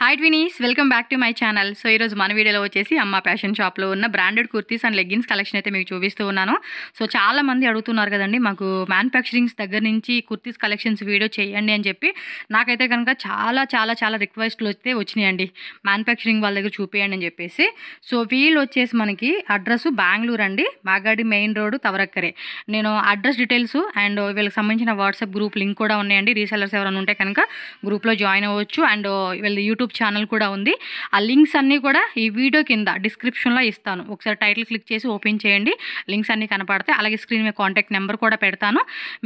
Hi twinnies, welcome back to my channel. So ఈరోజు మన వీడియోలో వచ్చేసి అమ్మ ఫ్యాషన్ షాప్లో ఉన్న branded kurtis and leggings collection అయితే మీకు చూపిస్తూ ఉన్నాను. సో చాలా మంది అడుగుతున్నారు కదండి, మాకు మ్యానుఫ్యాక్చరింగ్స్ దగ్గర నుంచి కుర్తీస్ కలెక్షన్స్ వీడియో చేయండి అని చెప్పి. నాకైతే కనుక చాలా రిక్వెస్ట్లు అయితే వచ్చినాయండి, మ్యానుఫ్యాక్చరింగ్ వాళ్ళ దగ్గర చూపించండి అని చెప్పేసి. సో వీళ్ళు వచ్చేసి మనకి అడ్రస్ బెంగళూరు అండి, మాగాడి మెయిన్ రోడ్ తవరక్కరే. నేను అడ్రస్ డీటెయిల్స్ అండ్ వీళ్ళకి సంబంధించిన వాట్సాప్ గ్రూప్ లింక్ కూడా ఉన్నాయండి. రీసెల్లర్స్ ఎవరైనా ఉంటే కనుక గ్రూప్లో జాయిన్ అవ్వచ్చు. అండ్ వీళ్ళ యూట్యూబ్ ఛానల్ కూడా ఉంది. ఆ లింక్స్ అన్నీ కూడా ఈ వీడియో కింద డిస్క్రిప్షన్లో ఇస్తాను. ఒకసారి టైటిల్ క్లిక్ చేసి ఓపెన్ చేయండి, లింక్స్ అన్నీ కనపడతాయి. అలాగే స్క్రీన్ మీద కాంటాక్ట్ నెంబర్ కూడా పెడతాను.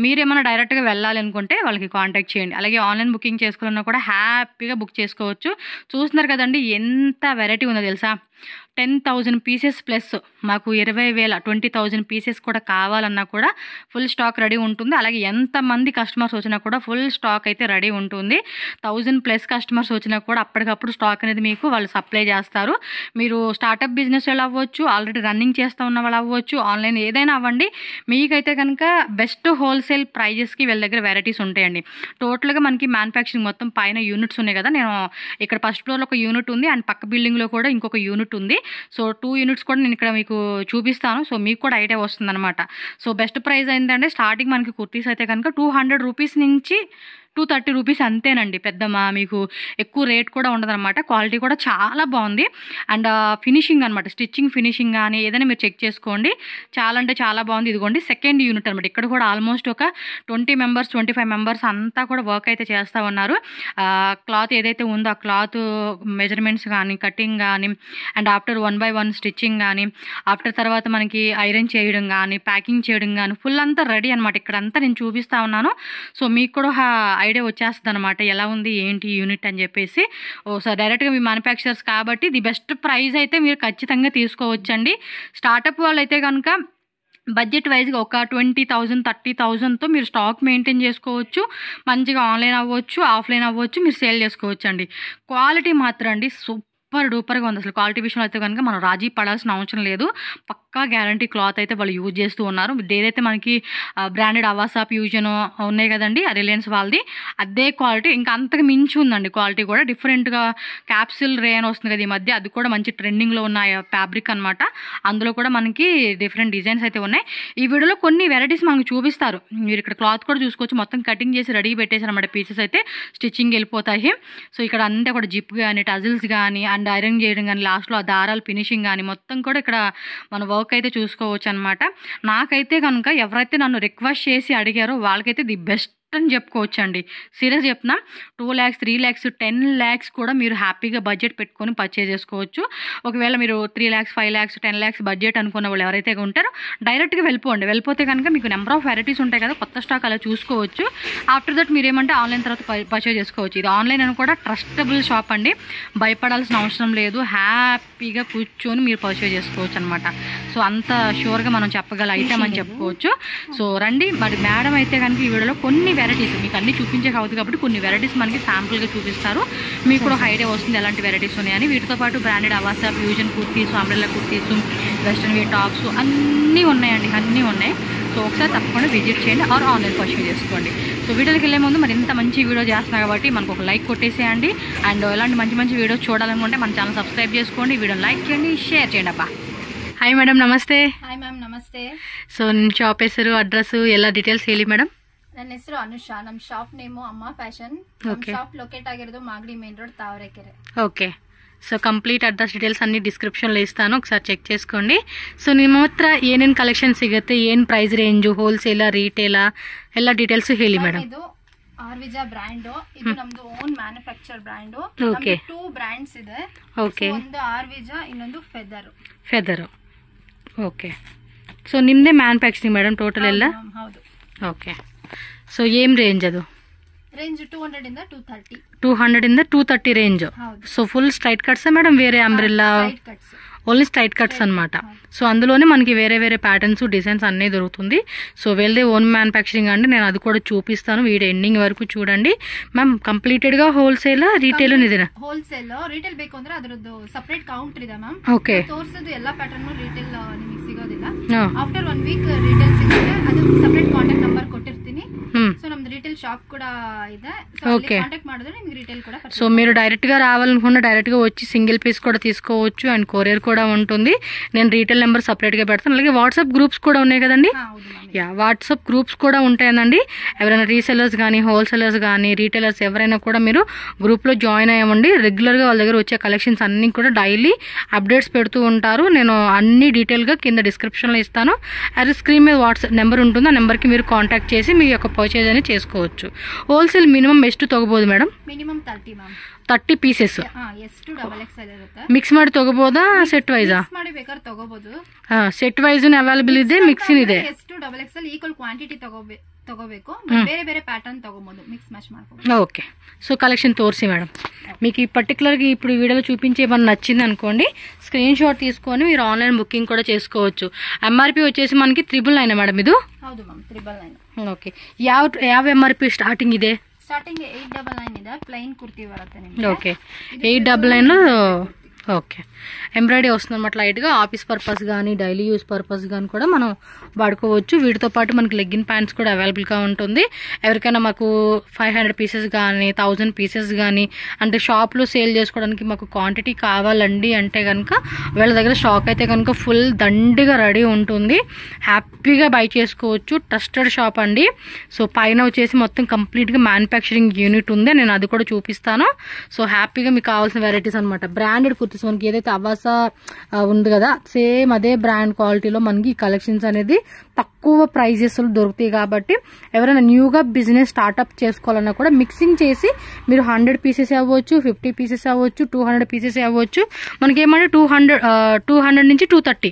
మీరేమైనా డైరెక్ట్గా వెళ్ళాలి అనుకుంటే వాళ్ళకి కాంటాక్ట్ చేయండి. అలాగే ఆన్లైన్ బుకింగ్ చేసుకోవాలన్నా కూడా హ్యాపీగా బుక్ చేసుకోవచ్చు. చూస్తున్నారు కదండి ఎంత వెరైటీ ఉందో తెలుసా. 10,000 పీసెస్ ప్లస్ మాకు 20,000 20,000 పీసెస్ కూడా కావాలన్నా కూడా ఫుల్ స్టాక్ రెడీ ఉంటుంది. అలాగే ఎంతమంది కస్టమర్స్ వచ్చినా కూడా ఫుల్ స్టాక్ అయితే రెడీ ఉంటుంది. 1000+ కస్టమర్స్ వచ్చినా కూడా అప్పటికప్పుడు స్టాక్ అనేది మీకు వాళ్ళు సప్లై చేస్తారు. మీరు స్టార్టప్ బిజినెస్ వాళ్ళు అవ్వచ్చు, ఆల్రెడీ రన్నింగ్ చేస్తూ ఉన్న వాళ్ళు అవ్వచ్చు, ఆన్లైన్ ఏదైనా అవ్వండి. మీకైతే కనుక బెస్ట్ హోల్సేల్ ప్రైజెస్కి వీళ్ళ దగ్గర వెరైటీస్ ఉంటాయండి. టోటల్గా మనకి మ్యానుఫ్యాక్చరింగ్ మొత్తం పైన యూనిట్స్ ఉన్నాయి కదా. నేను ఇక్కడ ఫస్ట్ ఫ్లోర్లో ఒక యూనిట్ ఉంది అండ్ పక్క బిల్డింగ్లో కూడా ఇంకొక యూనిట్ ఉంది. సో 2 యూనిట్స్ కూడా నేను ఇక్కడ మీకు చూపిస్తాను. సో మీకు కూడా ఐడియా వస్తుంది అనమాట. సో బెస్ట్ ప్రైస్ ఏంటంటే స్టార్టింగ్ మనకి కుర్తీస్ అయితే కనుక 200 రూపీస్ నుంచి 230 రూపీస్ అంతేనండి. మీకు ఎక్కువ రేట్ కూడా ఉండదన్నమాట. క్వాలిటీ కూడా చాలా బాగుంది. అండ్ ఫినిషింగ్ అనమాట, స్టిచ్చింగ్ ఫినిషింగ్ కానీ ఏదైనా మీరు చెక్ చేసుకోండి. చాలా అంటే చాలా బాగుంది. ఇదిగోండి సెకండ్ యూనిట్ అనమాట. ఇక్కడ కూడా ఆల్మోస్ట్ ఒక 20 మెంబర్స్ 25 మెంబర్స్ అంతా కూడా వర్క్ అయితే చేస్తూ ఉన్నారు. క్లాత్ ఏదైతే ఉందో ఆ క్లాత్ మెజర్మెంట్స్ కానీ, కటింగ్ కానీ, అండ్ ఆఫ్టర్ 1 by 1 స్టిచ్చింగ్ కానీ, ఆఫ్టర్ తర్వాత మనకి ఐరన్ చేయడం కానీ, ప్యాకింగ్ చేయడం కానీ ఫుల్ అంతా రెడీ అనమాట. ఇక్కడ అంతా నేను చూపిస్తూ ఉన్నాను. సో మీకు కూడా ఐడియా వచ్చేస్తుంది అనమాట ఎలా ఉంది ఏంటి యూనిట్ అని చెప్పేసి. సో డైరెక్ట్గా మీ మ్యానుఫ్యాక్చరర్స్ కాబట్టి ది బెస్ట్ ప్రైస్ అయితే మీరు ఖచ్చితంగా తీసుకోవచ్చండి. స్టార్టప్ వాళ్ళు అయితే కనుక బడ్జెట్ వైజ్గా ఒక 20,000 30,000తో మీరు స్టాక్ మెయింటైన్ చేసుకోవచ్చు. మంచిగా ఆన్లైన్ అవ్వచ్చు, ఆఫ్లైన్ అవ్వచ్చు, మీరు సేల్ చేసుకోవచ్చు అండి. క్వాలిటీ మాత్రం అండి సూపర్ డూపర్గా ఉంది. అసలు క్వాలిటీ విషయంలో అయితే కనుక మనం రాజీ పడాల్సిన అవసరం లేదు. పక్కా గ్యారంటీ క్లాత్ అయితే వాళ్ళు యూజ్ చేస్తూ ఉన్నారు. ఏదైతే మనకి బ్రాండెడ్ అవాసా ఫ్యూజన్ ఉన్నాయి కదండి, రిలయన్స్ వాళ్ళది, అదే క్వాలిటీ ఇంకా అంతకు మించి ఉందండి. క్వాలిటీ కూడా డిఫరెంట్గా క్యాప్సిల్ రేన్ వస్తుంది కదా ఈ మధ్య, అది కూడా మంచి ట్రెండింగ్లో ఉన్న ఫ్యాబ్రిక్ అనమాట. అందులో కూడా మనకి డిఫరెంట్ డిజైన్స్ అయితే ఉన్నాయి. ఈ వీడియోలో కొన్ని వెరైటీస్ మనకు చూపిస్తారు. మీరు ఇక్కడ క్లాత్ కూడా చూసుకోవచ్చు. మొత్తం కటింగ్ చేసి రెడీ పెట్టేసారు అనమాట. పీసెస్ అయితే స్టిచ్చింగ్ వెళ్ళిపోతాయి. సో ఇక్కడ అంతా కూడా జిప్ కానీ, టజిల్స్ కానీ, అండ్ ఐరన్ చేయడం కానీ, లాస్ట్లో ఆ దారాలు ఫినిషింగ్ కానీ మొత్తం కూడా ఇక్కడ మన వర్క్ అయితే చూసుకోవచ్చు అనమాట. నాకైతే కనుక ఎవరైతే నన్ను రిక్వెస్ట్ చేసి అడిగారో వాళ్ళకైతే ది బెస్ట్ అని చెప్పుకోవచ్చు అండి. సీరియస్ చెప్తున్నా. 2 lakhs 3 lakhs 10 lakhs కూడా మీరు హ్యాపీగా బడ్జెట్ పెట్టుకొని పర్చేజ్ చేసుకోవచ్చు. ఒకవేళ మీరు 3 lakhs 5 lakhs 10 lakhs బడ్జెట్ అనుకున్న వాళ్ళు ఎవరైతే ఉంటారో డైరెక్ట్గా వెళ్ళిపోతే కనుక మీకు నెంబర్ ఆఫ్ వెరైటీస్ ఉంటాయి కదా, కొత్త స్టాక్ అలా చూసుకోవచ్చు. ఆఫ్టర్ దట్ మీరు ఏమంటే ఆన్లైన్ తర్వాత పర్చేజ్ చేసుకోవచ్చు. ఇది ఆన్లైన్ అని కూడా ట్రస్టబుల్ షాప్ అండి, భయపడాల్సిన అవసరం లేదు. హ్యాపీగా కూర్చొని మీరు పర్చేజ్ చేసుకోవచ్చు అనమాట. సో అంత షూర్గా మనం చెప్పగల ఐటమ్ అని చెప్పుకోవచ్చు. సో రండి. మరి మేడం అయితే కనుక ఈ వీడియోలో కొన్ని వెరైటీస్ మీకు అన్ని చూపించే కావద్దు కాబట్టి కొన్ని వెరైటీస్ మనకి శాంపుల్గా చూపిస్తారు. మీకు కూడా ఐడియా వస్తుంది ఎలాంటి వెరైటీస్ ఉన్నాయని. వీటితో పాటు branded Avaasa fusion kurtis, umbrella kurtis, western wear tops అన్నీ ఉన్నాయండి, అన్నీ ఉన్నాయి. సో ఒకసారి తప్పకుండా విజిట్ చేయండి ఆర్ ఆన్లైన్ పర్చేజ్ చేసుకోండి. సో వీడియోకి వెళ్ళే ముందు మరి ఇంత మంచి వీడియో చేస్తున్నా కాబట్టి మనకు ఒక లైక్ కొట్టేసేయండి. అండ్ ఇలాంటి మంచి వీడియోస్ చూడాలనుకుంటే మన ఛానల్ సబ్స్క్రైబ్ చేసుకోండి, వీడియోని లైక్ చేయండి, షేర్ చేయండి అబ్బా. ಹಾಯ್ ಮೇಡಮ್, ನಮಸ್ತೆ. ಹಾಯ್ ಮ್ಯಾಮ್, ನಮಸ್ತೆ. ಸೊ ನಿಮ್ಮ ಶಾಪ್ ಹೆಸರು, ಅಡ್ರೆಸ್ ಎಲ್ಲ ಡೀಟೇಲ್ಸ್ ಹೇಳಿ ಮೇಡಮ್. ನನ್ನ ಹೆಸರು ಅನುಷಾ. ನಮ್ಮ ಶಾಪ್ ನೇಮು ಅಮ್ಮ ಫ್ಯಾಷನ್. ನಮ್ಮ ಶಾಪ್ ಲೊಕೇಟ್ ಆಗಿರೋದು Magadi main road Tavarekere. Okay. So complete address details ಅన్ని ಡಿಸ್ಕ್ರಿಪ್ಷನ್లో ಇಸ್ತಾನು, ఒకసారి చెక్ చేసుకోండి. ಸೊ ನಿಮ್ಮ ಹತ್ರ ಏನೇನು ಕಲೆಕ್ಷನ್ ಸಿಗುತ್ತೆ, ಏನು ಪ್ರೈಸ್ ರೇಂಜು, ಹೋಲ್ಸೇಲಾ ರಿಟೇಲಾ ಎಲ್ಲ ಡೀಟೇಲ್ಸ್ ಹೇಳಿ ಮೇಡಮ್. ಇದು ಆರ್ವಿಜಾ ಬ್ರ್ಯಾಂಡ್, ಇದು ನಮ್ದು own manufacture brand. Okay. 2 brands ಇದೆ. ಓಕೆ. ಒಂದು ಆರ್ವಿಜಾ, ಇನ್ನೊಂದು ಫೆದರ್. ಓಕೆ. ಸೊ ನಿಮ್ಮದೇ ಮ್ಯಾನುಫ್ಯಾಕ್ಚರಿಂಗ್ ಮೇಡಮ್ ಟೋಟಲ್ ಎಲ್ಲ? ಹೌದು. ಓಕೆ. ಸೊ ಏಮ್ ರೇಂಜ್ ಅದು? ರೇಂಜ್ 200 ಇಂದ 230. 200 ಇಂದ 230 range. So full straight cuts madam, వేరే అంబ్రెల్లా? ఓన్లీ స్ట్రైట్ కట్స్ అనమాట. సో అందులోనే మనకి వేరే ప్యాటర్న్స్, డిజైన్స్ అన్నీ దొరుకుతుంది. సో వీళ్ళదే ఓన్ మ్యానుఫ్యాక్చరింగ్ అండి, నేను అది కూడా చూపిస్తాను. వీడియో ఎండింగ్ వరకు చూడండి. మ్యామ్ కంప్లీటెడ్ గా హోల్సేల్ రీటైల్ ఇదేనా? ಹೋಲ್ಸೇಲ್. ರಿಟೇಲ್ ಬೇಕು ಅಂದ್ರೆ ಅದರದ್ದು ಸಪರೇಟ್ ಕೌಂಟರ್ ಇದೆ ಮ್ಯಾಮ್. ಓಕೆ. ತೋರಿಸೋದು ಎಲ್ಲಾ ಪ್ಯಾಟರ್ನ್ ರಿಟೇಲ್ ನಿಮಗೆ ಸಿಗೋದಿಲ್ಲ. ಆಫ್ಟರ್ 1 ವೀಕ್ ರಿಟೇಲ್ ಸಿಗುತ್ತೆ. ಅದು ಸಪರೇಟ್ ಕಾಂಟ್ಯಾಕ್ಟ್ ನಂಬರ್ ಕೊಟ್ಟಿರ್ತೀನಿ. ಸೊ ನಮ್ದು ರಿಟೇಲ್ ಶಾಪ್ ಕೂಡ ಇದೆ. ఓకే. కాంటాక్ట్ ಮಾಡಿದ್ರೆ ನಿಮಗೆ ರಿಟೇಲ್ ಕೂಡ సో మీరు డైరెక్ట్గా రావాలనుకున్న డైరెక్ట్గా వచ్చి సింగిల్ పీస్ కూడా తీసుకోవచ్చు అండ్ కొరియర్ కూడా ఉంటుంది. నేను రీటైల్ నెంబర్ సపరేట్గా పెడతాను. అలాగే వాట్సాప్ గ్రూప్స్ కూడా ఉన్నాయి కదండి. యా, వాట్సాప్ గ్రూప్స్ కూడా ఉంటాయండి. ఎవరైనా రీసెలర్స్ కానీ హోల్సేలర్స్ కానీ రీటైలర్స్ ఎవరైనా కూడా మీరు గ్రూప్లో జాయిన్ అయ్యామండి. రెగ్యులర్గా వాళ్ళ దగ్గర వచ్చే కలెక్షన్స్ అన్నీ కూడా డైలీ అప్డేట్స్ పెడుతూ ఉంటారు. నేను అన్ని డీటెయిల్గా కింద డిస్క్రిప్షన్లో ఇస్తాను. అది స్క్రీన్ మీద వాట్సాప్ నెంబర్ ఉంటుంది. ఆ నెంబర్కి మీరు కాంటాక్ట్ చేసి మీ యొక్క పర్చేజ్ అనేది చేసుకోవచ్చు. ಹೋಲ್ಸೇಲ್ ಮಿನಿಮಮ್ ಎಷ್ಟು ತಗೋಬಹುದು ಮೇಡಮ್? Minimum 30 ma'am. 30 ಪೀಸಸ್. ಎಷ್ಟು ಡಬಲ್ ಎಕ್ಸೆಲ್ ಇರುತ್ತೆ. ಮಿಕ್ಸ್ ಮಾಡಿ ತಗೋಬಹುದಾ ಸೆಟ್ ವೈಸ್? ಮಿಕ್ಸ್ ಮಾಡಿ ಬೇಕಾದ್ರೆ ತಗೋಬಹುದು. ಸೆಟ್ ವೈಸ್ ಅವೈಲೇಬಲ್ ಇದೆ, ಮಿಕ್ಸಿನ್ ಇದೆ. ಎಷ್ಟು ಡಬಲ್ ಎಕ್ಸೆಲ್ ಈಕ್ವಲ್ ಕ್ವಾಂಟಿಟಿ ತಗೋಬೇಕು. ಬೇರೆ ಬೇರೆ ಪ್ಯಾಟರ್ನ್ ತಗೋಬಹುದು, ಮಿಕ್ಸ್ ಮ್ಯಾಚ್ ಮಾಡ್ಕೋಬಹುದು. ఓకే. సో కలెక్షన్ తోర్సి మేడం. మీకు ఈ పర్టికులర్గా ఇప్పుడు వీడియోలో చూపించే ఏమన్నా నచ్చింది అనుకోండి, స్క్రీన్ షాట్ తీసుకొని మీరు ఆన్లైన్ బుకింగ్ కూడా చేసుకోవచ్చు. ఎంఆర్పి వచ్చేసి మనకి 999 మేడం ఇది. ಹೌದು ಮ್ಯಾಮ್, 999. ఓకే. ಯಾವ ఎంఆర్పి స్టార్టింగ్ ಇದೆ? ಸ್ಟಾರ್ಟಿಂಗ್ 899 ಇದೆ. ಪ್ಲೈನ್ ಕುರ್ತಿ ಬರುತ್ತೆ ನಿಮಗೆ. ఓకే. 899 ఓకే. ఎంబ్రాయిడరీ వస్తుంది అనమాట లైట్గా. ఆఫీస్ పర్పస్ కానీ డైలీ యూస్ పర్పస్ కానీ కూడా మనం వాడుకోవచ్చు. వీటితో పాటు మనకి లెగ్గిన్ ప్యాంట్స్ కూడా అవైలబుల్గా ఉంటుంది. ఎవరికైనా మాకు 500 పీసెస్ కానీ 1000 పీసెస్ కానీ అంటే షాప్లో సేల్ చేసుకోవడానికి మాకు క్వాంటిటీ కావాలండి అంటే కనుక వీళ్ళ దగ్గర స్టాక్ అయితే కనుక ఫుల్ దండిగా రెడీ ఉంటుంది. హ్యాపీగా బై చేసుకోవచ్చు. ట్రస్టెడ్ షాప్ అండి. సో పైన వచ్చేసి మొత్తం కంప్లీట్గా మ్యానుఫ్యాక్చరింగ్ యూనిట్ ఉంది. నేను అది కూడా చూపిస్తాను. సో హ్యాపీగా మీకు కావాల్సిన వెరైటీస్ అనమాట. బ్రాండెడ్ కుర్తీస్ మనకి ఏదైతే అవాసా ఉంది కదా, సేమ్ అదే బ్రాండ్ క్వాలిటీలో మనకి ఈ కలెక్షన్స్ అనేది తక్కువ ప్రైజెస్ దొరుకుతాయి. కాబట్టి ఎవరైనా న్యూగా బిజినెస్ స్టార్ట్అప్ చేసుకోవాలన్నా కూడా మిక్సింగ్ చేసి మీరు 100 పీసెస్ అవ్వచ్చు, 50 పీసెస్ అవ్వచ్చు, 200 పీసెస్ అవ్వచ్చు. మనకేమంటే 200 నుంచి 230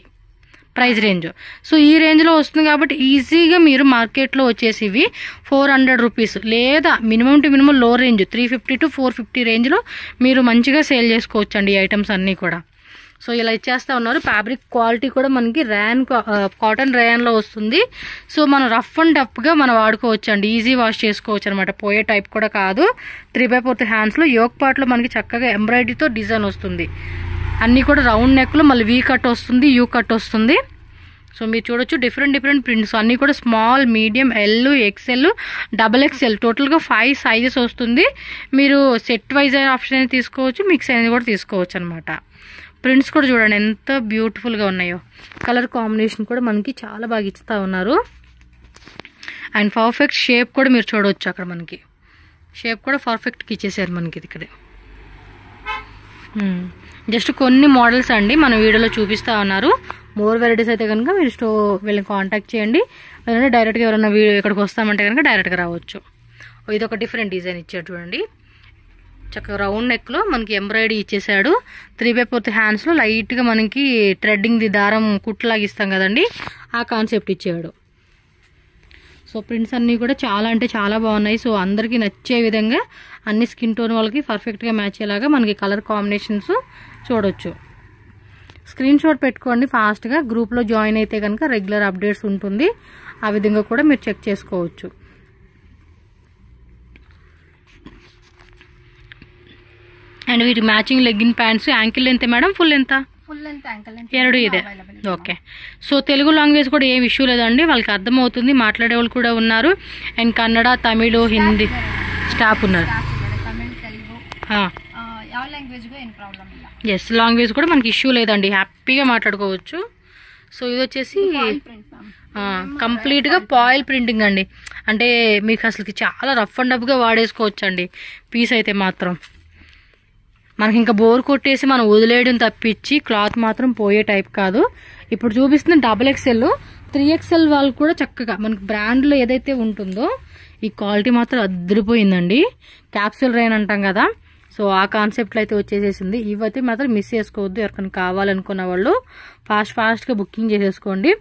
ప్రైస్ రేంజ్. సో ఈ రేంజ్లో వస్తుంది కాబట్టి ఈజీగా మీరు మార్కెట్లో వచ్చేసి ఇవి 400 రూపీస్ లేదా మినిమం టు మినిమం లో రేంజ్ 350 to 450 రేంజ్లో మీరు మంచిగా సేల్ చేసుకోవచ్చు అండి ఈ ఐటమ్స్ అన్నీ కూడా. సో ఇలా ఇచ్చేస్తూ ఉన్నారు. ఫ్యాబ్రిక్ క్వాలిటీ కూడా మనకి కాటన్ రేయాన్లో వస్తుంది. సో మనం రఫ్ అండ్ టఫ్గా మనం వాడుకోవచ్చు అండి. ఈజీ వాష్ చేసుకోవచ్చు అనమాట. పోయే టైప్ కూడా కాదు. 3/4 హ్యాండ్స్లో యోక్ పార్ట్లో మనకి చక్కగా ఎంబ్రాయిడరీతో డిజైన్ వస్తుంది. అన్నీ కూడా రౌండ్ నెక్లో మళ్ళీ వీ కట్ వస్తుంది, యూ కట్ వస్తుంది. సో మీరు చూడొచ్చు డిఫరెంట్ ప్రింట్స్ అన్నీ కూడా small, medium, L, XL, double XL టోటల్గా 5 సైజెస్ వస్తుంది. మీరు సెట్ వైజ్ అయిన ఆప్షన్ అనేది తీసుకోవచ్చు, మిక్స్ అనేది కూడా తీసుకోవచ్చు అనమాట. ప్రింట్స్ కూడా చూడండి ఎంత బ్యూటిఫుల్గా ఉన్నాయో. కలర్ కాంబినేషన్ కూడా మనకి చాలా బాగా ఇస్తూ ఉన్నారు. అండ్ పర్ఫెక్ట్ షేప్ కూడా మీరు చూడవచ్చు. అక్కడ మనకి షేప్ కూడా పర్ఫెక్ట్గా ఇచ్చేసారు మనకి ఇది ఇక్కడ. జస్ట్ కొన్ని మోడల్స్ అండి మన వీడియోలో చూపిస్తూ ఉన్నారు. మోర్ వెరైటీస్ అయితే కనుక మీరు వీళ్ళని కాంటాక్ట్ చేయండి. లేదంటే డైరెక్ట్గా ఎవరైనా ఇక్కడికి వస్తామంటే కనుక డైరెక్ట్గా రావచ్చు. ఇది ఒక డిఫరెంట్ డిజైన్ ఇచ్చాడు చూడండి. చక్కగా రౌండ్ నెక్లో మనకి ఎంబ్రాయిడరీ ఇచ్చేసాడు. 3/4 హ్యాండ్స్లో లైట్గా మనకి థ్రెడ్డింగ్ది దారం కుట్లాగా ఇస్తాం కదండి, ఆ కాన్సెప్ట్ ఇచ్చాడు. సో ప్రింట్స్ అన్నీ కూడా చాలా అంటే చాలా బాగున్నాయి. సో అందరికీ నచ్చే విధంగా అన్ని స్కిన్ టోన్ వాళ్ళకి పర్ఫెక్ట్గా మ్యాచ్ అయ్యేలాగా మనకి కలర్ కాంబినేషన్స్ చూడొచ్చు. స్క్రీన్ షాట్ పెట్టుకోండి ఫాస్ట్గా. గ్రూప్లో జాయిన్ అయితే కనుక రెగ్యులర్ అప్డేట్స్ ఉంటుంది. ఆ విధంగా కూడా మీరు చెక్ చేసుకోవచ్చు. అండ్ వీటి matching legging pants. Ankle length madam? Full ఎంత? ఫుల్ లెంత్, యాంకిల్ లెంత్ ಎರಡು ಇದೆ. ఓకే. సో తెలుగు లాంగ్వేజ్ కూడా ఏం ఇష్యూ లేదండి, వాళ్ళకి అర్థమవుతుంది. మాట్లాడే వాళ్ళు కూడా ఉన్నారు. అండ్ కన్నడ, తమిళ్, హిందీ స్టాఫ్ ఉన్నారు. తమిళ్, తెలుగు ಯಾವ లాంగ్వేజ్గా ఏం ప్రాబ్లం ಇಲ್ಲ. ఎస్, లాంగ్వేజ్ కూడా మనకి ఇష్యూ లేదండి, హ్యాపీగా మాట్లాడుకోవచ్చు. సో ఇది వచ్చేసి కంప్లీట్గా పాయిల్ ప్రింటింగ్ అండి. అంటే మీకు అసలుకి చాలా రఫ్ అండ్ టఫ్గా వాడేసుకోవచ్చు అండి పీస్ అయితే మాత్రం. మనకి ఇంకా బోర్ కొట్టేసి మనం వదిలేయడం తప్పించి క్లాత్ మాత్రం పోయే టైప్ కాదు. ఇప్పుడు చూపిస్తున్న డబుల్ ఎక్స్ఎల్, 3XL వాళ్ళు కూడా చక్కగా మనకి బ్రాండ్లో ఏదైతే ఉంటుందో ఈ క్వాలిటీ మాత్రం అదిరిపోయిందండి. క్యాప్సూల్ రేన్ అంటాం కదా, సో ఆ కాన్సెప్ట్లో అయితే వచ్చేసేసింది. ఇవైతే మాత్రం మిస్ చేసుకోవద్దు. ఎవరికైనా కావాలనుకున్న వాళ్ళు ఫాస్ట్గా బుకింగ్ చేసేసుకోండి.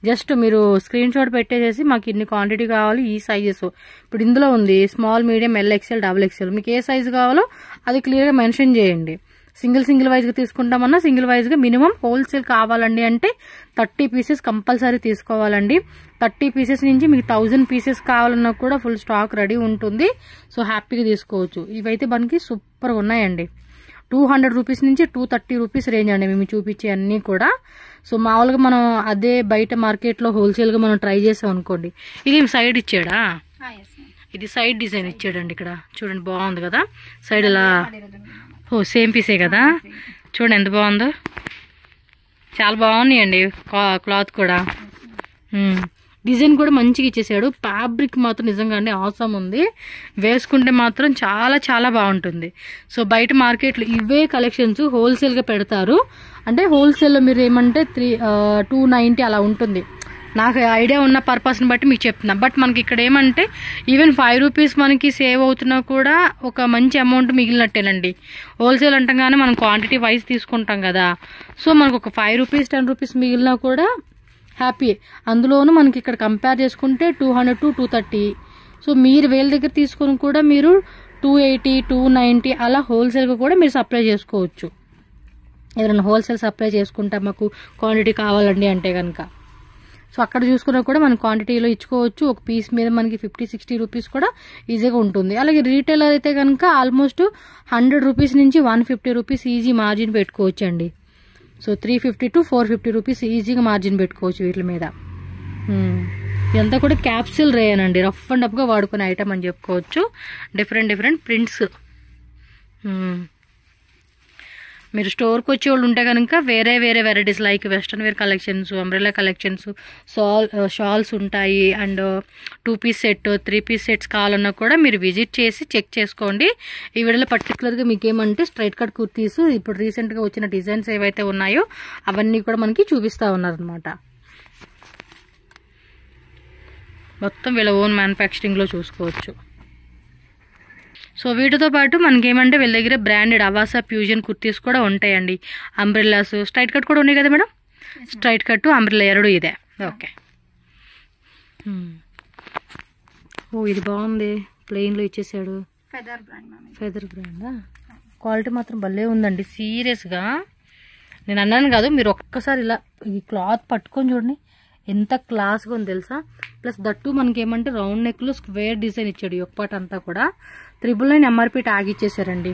జస్ట్ మీరు స్క్రీన్ షాట్ పెట్టేసేసి మాకు ఇన్ని క్వాంటిటీ కావాలి, ఈ సైజెస్ ఇప్పుడు ఇందులో ఉంది స్మాల్, మీడియం, LXL, XXL. మీకు ఏ సైజు కావాలో అది క్లియర్గా మెన్షన్ చేయండి. సింగిల్ వైజ్గా తీసుకుంటామన్నా సింగిల్ వైజ్గా మినిమం హోల్సేల్ కావాలండి అంటే 30 పీసెస్ కంపల్సరీ తీసుకోవాలండి. 30 పీసెస్ నుంచి మీకు 1000 పీసెస్ కావాలన్నా కూడా ఫుల్ స్టాక్ రెడీ ఉంటుంది. సో హ్యాపీగా తీసుకోవచ్చు. ఇవైతే మనకి సూపర్గా ఉన్నాయండి. 200 రూపీస్ నుంచి 230 రూపీస్ రేంజ్ అండి మేము చూపించే అన్నీ కూడా. సో మామూలుగా మనం అదే బయట మార్కెట్లో హోల్సేల్గా మనం ట్రై చేసాం అనుకోండి. ఇది సైడ్ ఇచ్చాడా? ఇది సైడ్ డిజైన్ ఇచ్చాడండి ఇక్కడ చూడండి, బాగుంది కదా సైడ్ ఇలా. ఓ సేమ్ పీసే కదా, చూడండి ఎంత బాగుందో, చాలా బాగున్నాయండి క్లాత్ కూడా. డిజైన్ కూడా మంచిగా ఇచ్చేసాడు. ఫ్యాబ్రిక్ మాత్రం నిజంగా అండి ఆసమ్ ఉంది, వేసుకుంటే మాత్రం చాలా చాలా బాగుంటుంది. సో బయట మార్కెట్లో ఇవే కలెక్షన్స్ హోల్సేల్గా పెడతారు, అంటే హోల్సేల్లో మీరు ఏమంటే 290 అలా ఉంటుంది. నాకు ఐడియా ఉన్న పర్పస్ని బట్టి మీకు చెప్తున్నా. బట్ మనకి ఇక్కడ ఏమంటే ఈవెన్ 5 రూపీస్ మనకి సేవ్ అవుతున్నా కూడా ఒక మంచి అమౌంట్ మిగిలినట్టేనండి. హోల్సేల్ అంటగానే మనం క్వాంటిటీ వైజ్ తీసుకుంటాం కదా, సో మనకు ఒక 5 రూపీస్ 10 రూపీస్ మిగిలినా కూడా హ్యాపీ. అందులోనూ మనకి ఇక్కడ కంపేర్ చేసుకుంటే 200 to 230. సో మీరు వేల దగ్గర తీసుకొని కూడా మీరు 280 290 అలా హోల్సేల్గా కూడా మీరు సప్లై చేసుకోవచ్చు. ఏదైనా హోల్సేల్ సప్లై చేసుకుంటా మాకు క్వాంటిటీ కావాలండి అంటే కనుక, సో అక్కడ చూసుకున్నా కూడా మనం క్వాంటిటీలో ఇచ్చుకోవచ్చు. ఒక పీస్ మీద మనకి 50-60 రూపీస్ కూడా ఈజీగా ఉంటుంది. అలాగే రీటైలర్ అయితే కనుక ఆల్మోస్ట్ 100 రూపీస్ నుంచి 150 రూపీస్ ఈజీ మార్జిన్ పెట్టుకోవచ్చు అండి. సో 350 to 450 రూపీస్ ఈజీగా మార్జిన్ పెట్టుకోవచ్చు వీటి మీద. ఇదంతా కూడా క్యాప్సూల్ రేయన్ అండి, రఫ్ అండ్ రఫ్గా వాడుకునే ఐటమ్ అని చెప్పుకోవచ్చు. Different prints. మీరు స్టోర్కి వచ్చే వాళ్ళు ఉంటే కనుక వేరే varieties like western wear collections, umbrella collections, shawls ఉంటాయి. And 2 piece set 3 piece sets కావాలన్నా కూడా మీరు విజిట్ చేసి చెక్ చేసుకోండి. ఈ వీడియోలో పర్టికులర్గా మీకు ఏమంటే స్ట్రైట్ కట్ కుర్తీస్ ఇప్పుడు రీసెంట్గా వచ్చిన డిజైన్స్ ఏవైతే ఉన్నాయో అవన్నీ కూడా మనకి చూపిస్తూ ఉన్నారనమాట. మొత్తం వీళ్ళ ఓన్ మ్యానుఫ్యాక్చరింగ్లో చూసుకోవచ్చు. సో వీటితో పాటు మనకేమంటే వీళ్ళ దగ్గర బ్రాండెడ్ అవాసా ఫ్యూజన్ కుర్తీస్ కూడా ఉంటాయండి. అంబ్రెల్లాస్, స్ట్రైట్ కట్ కూడా ఉన్నాయి కదా మేడం. స్ట్రైట్ కట్ అంబ్రెల్లా 2 ఇదే. ఓకే. ఓ ఇది బాగుంది, ప్లెయిన్లో ఇచ్చేసాడు. ఫెదర్ బ్రాండా? క్వాలిటీ మాత్రం భలే ఉందండి సీరియస్గా. నేను అన్నాను కాదు, మీరు ఒక్కసారి ఇలా ఈ క్లాత్ పట్టుకొని చూడండి ఎంత క్లాస్గా ఉంది తెలుసా. ప్లస్ దట్టు మనకి ఏమంటే రౌండ్ నెక్లో స్క్వేర్ డిజైన్ ఇచ్చాడు. ఈ ఒక్కపాటు అంతా కూడా 999 ఎంఆర్పీ ట్యాగ్ ఇచ్చేసారండి.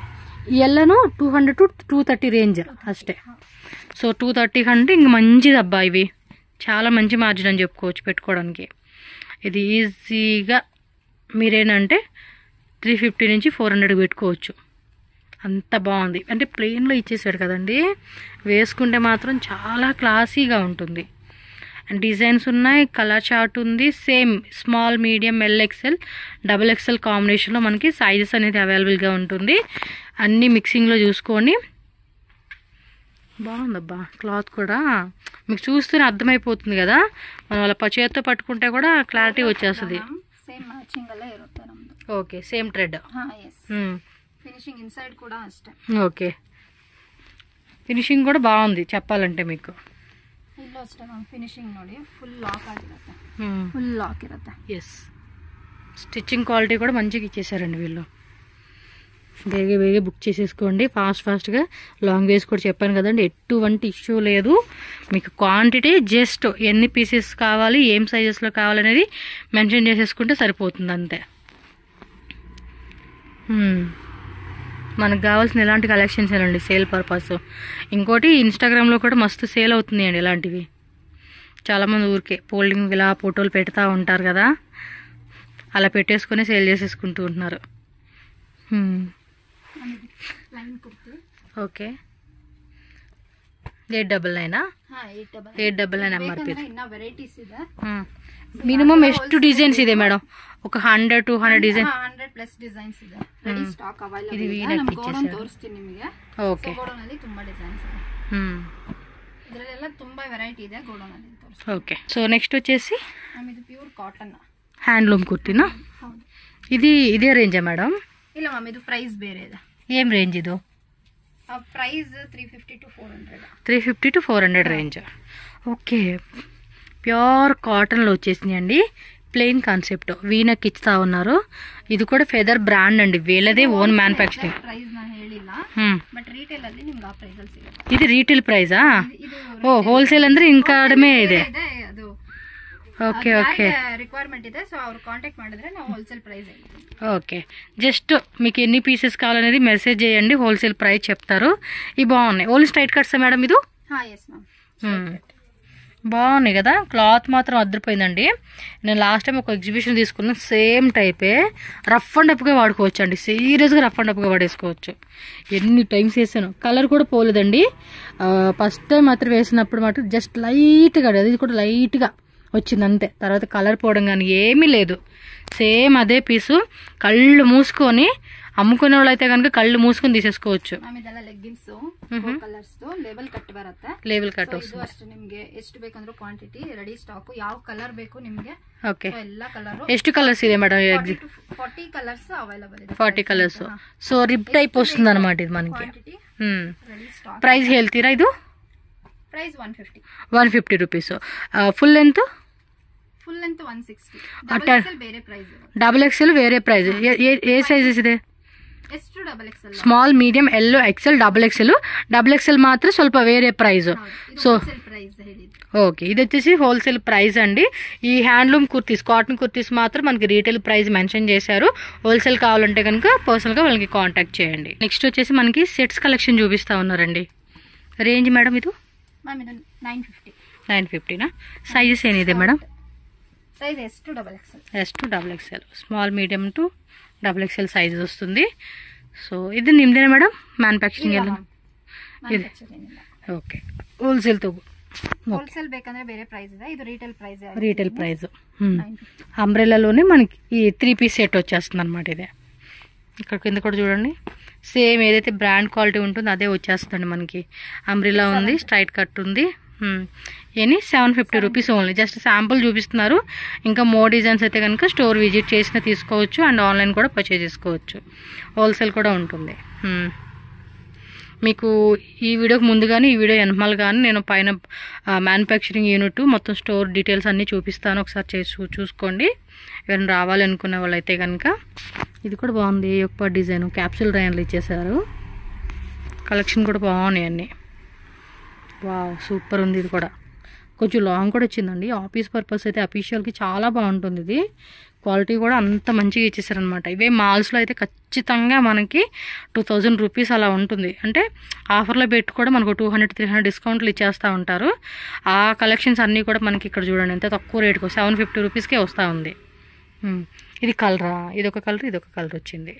ఈ ఎల్లను 200 to 230 రేంజ్ అష్టే. సో 230 కంటే ఇంక మంచిది అబ్బా, ఇవి చాలా మంచి మార్జిన్ అని చెప్పుకోవచ్చు పెట్టుకోవడానికి. ఇది ఈజీగా మీరేనంటే 350 నుంచి 400 పెట్టుకోవచ్చు. అంత బాగుంది, అంటే ప్లెయిన్లో ఇచ్చేసాడు కదండి, వేసుకుంటే మాత్రం చాలా క్లాసీగా ఉంటుంది. అండ్ డిజైన్స్ ఉన్నాయి, కలర్ చార్ట్ ఉంది. Same small, medium, LXL, XXL కాంబినేషన్లో మనకి సైజెస్ అనేది అవైలబుల్గా ఉంటుంది. అన్నీ మిక్సింగ్లో చూసుకొని బాగుందబ్బా. క్లాత్ కూడా మీకు చూస్తూనే అర్థమైపోతుంది కదా, మనం అలా చేత్తో పట్టుకుంటే కూడా క్లారిటీ వచ్చేస్తుంది. Okay, same thread. Okay, finishing కూడా బాగుంది చెప్పాలంటే మీకు. ఎస్, స్టిచ్చింగ్ క్వాలిటీ కూడా మంచిగా ఇచ్చేసారండి వీళ్ళు. బేగ బుక్ చేసేసుకోండి ఫాస్ట్గా. లాంగ్ వేస్ కూడా చెప్పాను కదండి, ఎటువంటి ఇష్యూ లేదు. మీకు క్వాంటిటీ జస్ట్ ఎన్ని పీసెస్ కావాలి, ఏం సైజెస్లో కావాలనేది మెన్షన్ చేసేసుకుంటే సరిపోతుంది అంతే. మనకు కావాల్సిన ఇలాంటి కలెక్షన్స్ ఏనండి సేల్ పర్పస్. ఇంకోటి ఇన్స్టాగ్రామ్లో కూడా మస్తు సేల్ అవుతుంది అండి ఇలాంటివి. చాలామంది ఊరికే ఫోల్డింగ్ ఇలా ఫోటోలు పెడతా ఉంటారు కదా, అలా పెట్టేసుకొని సేల్ చేసేసుకుంటూ ఉంటున్నారు. Okay, 899 899 MRP. ಮಿನಿಮಮ್ ಎಷ್ಟು ಡಿಸೈನ್ಸ್ ಇದೆ ಮೇಡಮ್? ఒక 100-200 ಡಿಸೈನ್, 100+ ಡಿಸೈನ್ಸ್ ಇದೆ. ರೆಡಿ ಸ್ಟಾಕ್ ಅವೈಲಬಲ್ ಇದೆ. ನಾನು ಗೋಡನ್ ತೋರಿಸ್ತೀನಿ ನಿಮಗೆ. ಓಕೆ, ಗೋಡನ್ ಅಲ್ಲಿ ತುಂಬಾ ಡಿಸೈನ್ಸ್ ಇದೆ. ಇದರಲ್ಲೆಲ್ಲ ತುಂಬಾ ವೆರೈಟಿ ಇದೆ ಗೋಡನ್ ಅಲ್ಲಿ ತೋರಿಸ್ತೀನಿ. ಓಕೆ, ಸೊ ನೆಕ್ಸ್ಟ್ వచ్చేసి ಇದು ಪ್ಯೂರ್ ಕಾಟನ್ హ్యాండ్లూమ్ కుర్తీనా? ಹೌದು. ಇದೇ ರೇಂಜಾ ಮೇಡಮ್? ಇಲ್ಲ ಮ್ಯಾಮ್, ಇದು ಪ್ರೈಸ್ ಬೇರೆ ಇದೆ. ఏం రేంజ్ ఇది? Price 350 to 400. 350 to 400 range. Okay, pure కాటన్లో వచ్చేసింది అండి. ప్లెయిన్ కాన్సెప్ట్ వీనక్ ఇస్తా ఉన్నారు. ఇది కూడా ఫెదర్ బ్రాండ్ అండి, వీళ్ళదే ఓన్ మ్యానుఫ్యాక్చరింగ్. ఇది రీటೇಲ್ ಪ್ರೈಸಾ? ಓ, ಹೋಲ್ಸೇಲ್ ಅಂದ್ರೆ ಇನ್ ಕಡಿಮೆ ಇದೆ. ಓಕೆ ಓಕೆ, రిక్వైర్మెంట్ ಇದೆ, సో ಅವರು కాంటాక్ట్ ಮಾಡಿದ್ರೆ ನಾವು హోల్సేల్ ప్రైస్ ಹೇಳ್ತೀವಿ. ఓకే, జస్ట్ మీకు ఎన్ని పీసెస్ కావాలనేది మెసేజ్ చేయండి, హోల్సేల్ ప్రైస్ చెప్తారు. ఇవి బాగున్నాయి. ఓన్లీ స్ట్రైట్ కట్స్ మేడం ఇది? Yes ma'am. బాగున్నాయి కదా, క్లాత్ మాత్రం అదిరిపోయిందండి. నేను లాస్ట్ టైం ఒక ఎగ్జిబిషన్ తీసుకున్నాను, సేమ్ టైపే. రఫ్ అండ్ టఫ్గా వాడుకోవచ్చు అండి, సీరియస్గా రఫ్ అండ్ టఫ్గా వాడేసుకోవచ్చు. ఎన్ని టైమ్స్ వేసాను, కలర్ కూడా పోలేదండి. ఫస్ట్ టైం మాత్రం వేసినప్పుడు మాత్రం జస్ట్ లైట్గా, అది కూడా లైట్గా వచ్చింది అంతే. తర్వాత కలర్ పోవడం కానీ ఏమీ లేదు. సేమ్ అదే పీసు. కళ్ళు మూసుకొని ಅಮ್ಮುకునే వాళ్ళు అయితే ಕనుక ಕళ్ళు ಮೂಸ್ಕೊಂಡು తీసేసుకోవచ్చు. ಇದೆಲ್ಲ ಲೆಗ್ಗಿನ್ಸ್ ಕಲರ್ಸ್ ಲೇಬಲ್ ಕಟ್ ಬರುತ್ತೆ. ಲೇಬಲ್ ಕಟ್ ಇದು ಅಷ್ಟೇ, ನಿಮಗೆ ಎಷ್ಟು ಬೇಕಂದ್ರೆ ಕ್ವಾಂಟಿಟಿ ರೆಡಿ ಸ್ಟಾಕ್. ಯಾವ ಕಲರ್ ಬೇಕು ನಿಮಗೆ? ಓಕೆ, ಎಲ್ಲ ಕಲರ್. ಎಷ್ಟು ಕಲರ್ಸ್ ಇದೆ ಮೇಡಮ್? 40 ಕಲರ್ಸ್ ಅವೈಲಬಲ್ ಇದೆ. 40 ಕಲರ್ಸ್. సో రిప్ టైప్ వస్తుంది అన్నమాట ఇది మనకి. ప్రైస్ ಹೇಳ್ತೀರಾ? ಇದು price 150. 150 rupees. Full length? Full length 160. Double XL వేరే ప్రైస్. డబుల్ ఎక్సెల్ వేరే ప్రైస్. ఏ సైజెస్ ಇದೆ? ಎಷ್ಟು double XL? Small, medium, L XL, double XL. Double XL ಮಾತ್ರ ಸ್ವಲ್ಪ వేరే ప్రైస్. సో ఓకే, ఇది వచ్చేసి హోల్సేల్ ప్రైస్ అండి. ఈ హ్యాండ్లూమ్ కుర్తీస్, కాటన్ కుర్తీస్ మాత్రం మనకి రీటైల్ ప్రైస్ మెన్షన్ చేశారు. హోల్సేల్ కావాలంటే కనుక పర్సనల్గా వాళ్ళకి కాంటాక్ట్ చేయండి. నెక్స్ట్ వచ్చేసి మనకి సెట్స్ కలెక్షన్ చూపిస్తా ఉన్నారండి. రేంజ్ మేడం ಇದು? 950. 950ನಾ? ಸೈಜಸ್ ಏನಿದೆ madam? Size S to double XL. S to double XL, small, medium to double XL size వస్తుంది. సో ఇది ನಿಮ್ದೇನಾ ಮೇಡಮ್ ಮ್ಯಾನುಫ್ಯಾಕ್ಚರಿಂಗ್ ಎಲ್ಲ? ಇದೆ. ಓಕೆ, ಹೋಲ್ಸೇಲ್ ತಗೋ. ಹೋಲ್సేల్ ಬೇಕಂದ್ರೆ ಬೇರೆ ಪ್ರೈಸ್ ಇದೆ. ಇದು రీటైల్ ప్రైస్. Retail price. అంబ్రెల్లాలోనే మనకి ఈ 3 పీస్ సెట్ వచ్చేస్తుంది అనమాట. ఇది ఇక్కడ కింద కూడా చూడండి, సేమ్ ఏదైతే బ్రాండ్ క్వాలిటీ ఉంటుందో అదే వచ్చేస్తుంది మనకి. అంబ్రెల్లా ఉంది, స్ట్రైట్ కట్ ఉంది. Any 750 rupees only. Just sample చూపిస్తున్నారు. ఇంకా మోర్ డిజైన్స్ అయితే కనుక స్టోర్ విజిట్ చేసిన తీసుకోవచ్చు, అండ్ ఆన్లైన్ కూడా పర్చేజ్ చేసుకోవచ్చు. హోల్సేల్ కూడా ఉంటుంది. మీకు ఈ వీడియోకి ముందు కానీ ఈ వీడియో వెనకాల కానీ నేను పైన మ్యానుఫ్యాక్చరింగ్ యూనిట్ మొత్తం స్టోర్ డీటెయిల్స్ అన్నీ చూపిస్తాను, ఒకసారి చూసుకోండి. ఎవరైనా రావాలనుకునే వాళ్ళు అయితే కనుక. ఇది కూడా బాగుంది, ఒక డిజైన్ క్యాప్సూల్ డ్రైన్లు ఇచ్చేసారు. కలెక్షన్ కూడా బాగున్నాయి అన్నీ. వావ్, సూపర్ ఉంది. ఇది కూడా కొంచెం లాంగ్ కూడా వచ్చిందండి. ఆఫీస్ పర్పస్ అయితే అఫీషియల్కి చాలా బాగుంటుంది. ఇది క్వాలిటీ కూడా అంత మంచిగా ఇచ్చేసారనమాట. ఇవే మాల్స్లో అయితే ఖచ్చితంగా మనకి 2000 రూపీస్ అలా ఉంటుంది. అంటే ఆఫర్లో పెట్టి కూడా మనకు 200-300 డిస్కౌంట్లు ఇచ్చేస్తూ ఉంటారు. ఆ కలెక్షన్స్ అన్నీ కూడా మనకి ఇక్కడ చూడండి ఎంత తక్కువ రేటుకు 750 రూపీస్కే వస్తూ ఉంది. ఇది కలరా? ఇదొక కలర్, ఇదొక కలర్ వచ్చింది.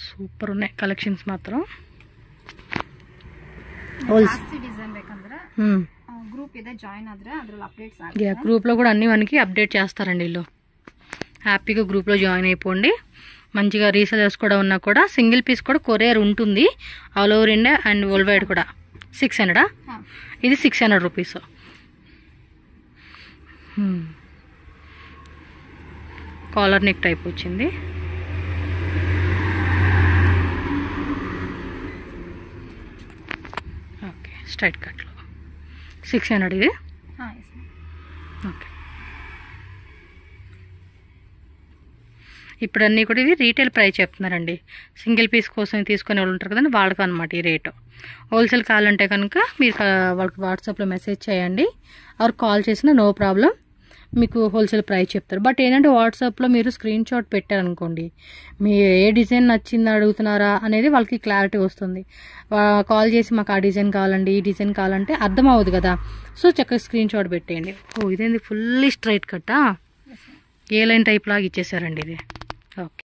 సూపర్ ఉన్నాయి కలెక్షన్స్ మాత్రం. డిజైన్ ಬೇಕಂದ್ರೆ గ్రూప్ ಇದೆ, జాయిన్ ಆದ್ರೆ ಅದರಲ್ಲಿ ಅಪ್ಡೇಟ್ಸ್ గ్రూప్లో కూడా అన్ని మనకి అప్డేట్ చేస్తారండి వీళ్ళు. హ్యాపీగా గ్రూప్లో జాయిన్ అయిపోండి. మంచిగా రీసెలర్స్ కూడా ఉన్నా కూడా సింగిల్ పీస్ కూడా కొరియర్ ఉంటుంది all over India and world wide కూడా. 600. ఇది 600 రూపీస్. కాలర్ నెక్ టైప్ వచ్చింది. ఓకే, స్ట్రైట్ కట్లో 600 ఇది. ఓకే, ఇప్పుడు అన్నీ కూడా ఇవి రీటైల్ ప్రైస్ చెప్తున్నారండి. సింగిల్ పీస్ కోసం తీసుకునే వాళ్ళు ఉంటారు కదండి, వాళ్ళకి అనమాట ఈ రేటు. హోల్సేల్ కావాలంటే కనుక మీరు వాళ్ళకి వాట్సాప్లో మెసేజ్ చేయండి, ఆర్ కాల్ చేసినా నో ప్రాబ్లం, మీకు హోల్సేల్ ప్రైస్ చెప్తారు. బట్ ఏంటంటే వాట్సాప్లో మీరు స్క్రీన్ షాట్ పెట్టారనుకోండి, మీ ఏ డిజైన్ నచ్చింది అడుగుతున్నారా అనేది వాళ్ళకి క్లారిటీ వస్తుంది. కాల్ చేసి మాకు ఆ డిజైన్ కావాలండి, ఈ డిజైన్ కావాలంటే అర్థం అవ్వదు కదా. సో చక్కగా స్క్రీన్ షాట్ పెట్టేయండి. ఓ, ఇదేంది ఫుల్లీ స్ట్రైట్ కట్టా, ఏ లైన్ టైప్ లాగా ఇచ్చేసారండి ఇది. ఓకే.